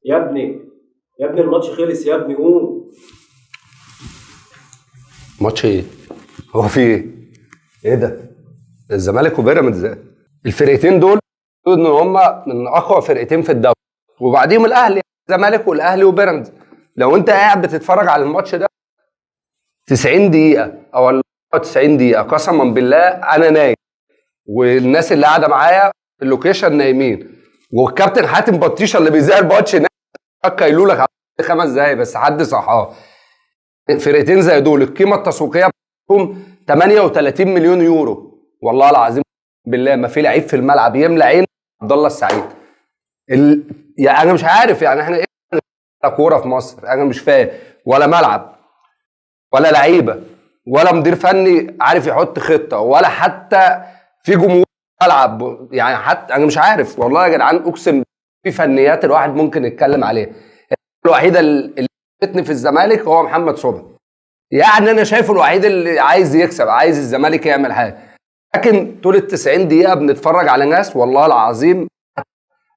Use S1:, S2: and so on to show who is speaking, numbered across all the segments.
S1: يا ابني يا ابني الماتش خلص يا ابني، قوم.
S2: ماتش ايه؟ هو في ايه؟ ايه ده؟ الزمالك وبيراميدز، الفرقتين دول ان هم من اقوى فرقتين في الدوري، وبعديهم الاهلي، الزمالك والاهلي وبيراميدز. لو انت قاعد بتتفرج على الماتش ده 90 دقيقة او 90 دقيقة قسما بالله انا نايم، والناس اللي قاعدة معايا في اللوكيشن نايمين، والكابتن حاتم بطيشة اللي بيذاع الماتش قايلوا لك 5 دقايق بس حد صحاه. فرقتين زي دول القيمة التسويقية بتاعتهم 38 مليون يورو، والله العظيم بالله ما في لعيب في الملعب يملى عين عبد الله السعيد. يعني انا مش عارف، يعني احنا ايه كوره في مصر؟ انا مش فاهم، ولا ملعب ولا لعيبه ولا مدير فني عارف يحط خطه، ولا حتى في جمهور ملعب. يعني حتى انا مش عارف والله يا جدعان، اقسم في فنيات الواحد ممكن يتكلم عليها. الوحيده اللي فتني في الزمالك هو محمد صبحي، يعني انا شايفه الوحيد اللي عايز يكسب، عايز الزمالك يعمل حاجه. لكن طول ال 90 دقيقه بنتفرج على ناس والله العظيم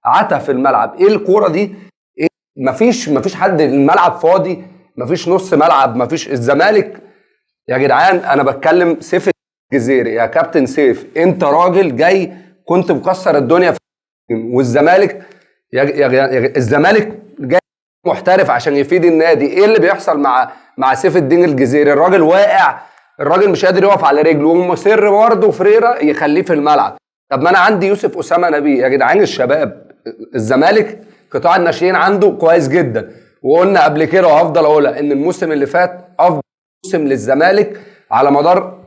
S2: عتا في الملعب. ايه الكوره دي؟ إيه؟ مفيش حد، الملعب فاضي، مفيش نص ملعب، مفيش. الزمالك يا جدعان، انا بتكلم سيف الجزيري يا كابتن سيف، انت راجل جاي كنت مكسر الدنيا في، والزمالك الزمالك جاي محترف عشان يفيد النادي. ايه اللي بيحصل مع سيف الدين الجزيري؟ الراجل واقع، الراجل مش قادر يقف على رجله، ومصر برضه فريرة يخليه في الملعب. طب ما انا عندي يوسف اسامه نبيه يا جدعان. الشباب الزمالك قطاع الناشئين عنده كويس جدا، وقلنا قبل كده وهفضل اقولها ان الموسم اللي فات افضل موسم للزمالك على مدار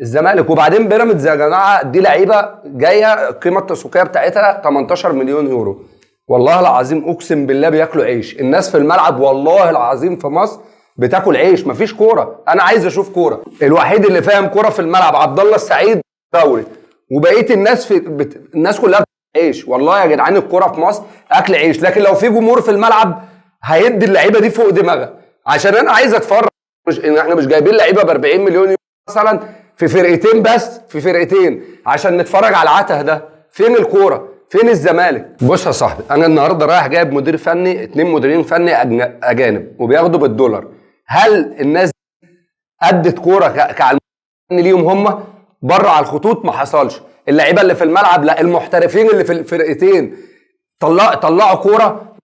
S2: الزمالك. وبعدين بيراميدز يا جماعه دي لعيبه جايه القيمه التسويقيه بتاعتها 18 مليون يورو، والله العظيم اقسم بالله بياكلوا عيش. الناس في الملعب والله العظيم في مصر بتاكل عيش، مفيش كوره. انا عايز اشوف كوره. الوحيد اللي فاهم كوره في الملعب عبد الله السعيد دوري، وبقيه الناس الناس كلها عيش. والله يا جدعان الكوره في مصر اكل عيش، لكن لو في جمهور في الملعب هيدي اللعيبه دي فوق دماغها، عشان انا عايز اتفرج. احنا مش جايبين لعيبه ب 40 مليون يورو مثلا في فرقتين، بس في فرقتين عشان نتفرج على العته ده. فين الكوره؟ فين الزمالك؟ بص يا صاحبي، انا النهارده رايح جايب مدير فني، 2 مديرين فني اجانب وبياخدوا بالدولار. هل الناس ادت كوره كعلم ليهم هم بره على الخطوط؟ ما حصلش. اللعيبه اللي في الملعب لا، المحترفين اللي في الفرقتين طلعوا كوره.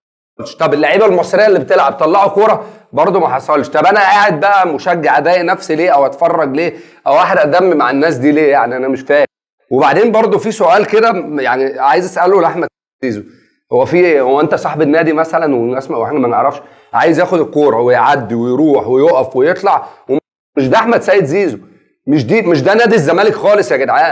S2: طب اللعيبه المصريه اللي بتلعب طلعوا كوره برضه؟ ما حصلش. طب انا قاعد بقى مشجع اضايق نفسي ليه، او اتفرج ليه، او احرق دم مع الناس دي ليه؟ يعني انا مش فاهم. وبعدين برضه في سؤال كده يعني عايز اساله لاحمد زيزو، هو في ايه؟ هو انت صاحب النادي مثلا والناس واحنا ما نعرفش، عايز ياخد الكوره ويعدي ويروح ويقف ويطلع؟ مش ده احمد سيد زيزو، مش ده نادي الزمالك خالص يا جدعان.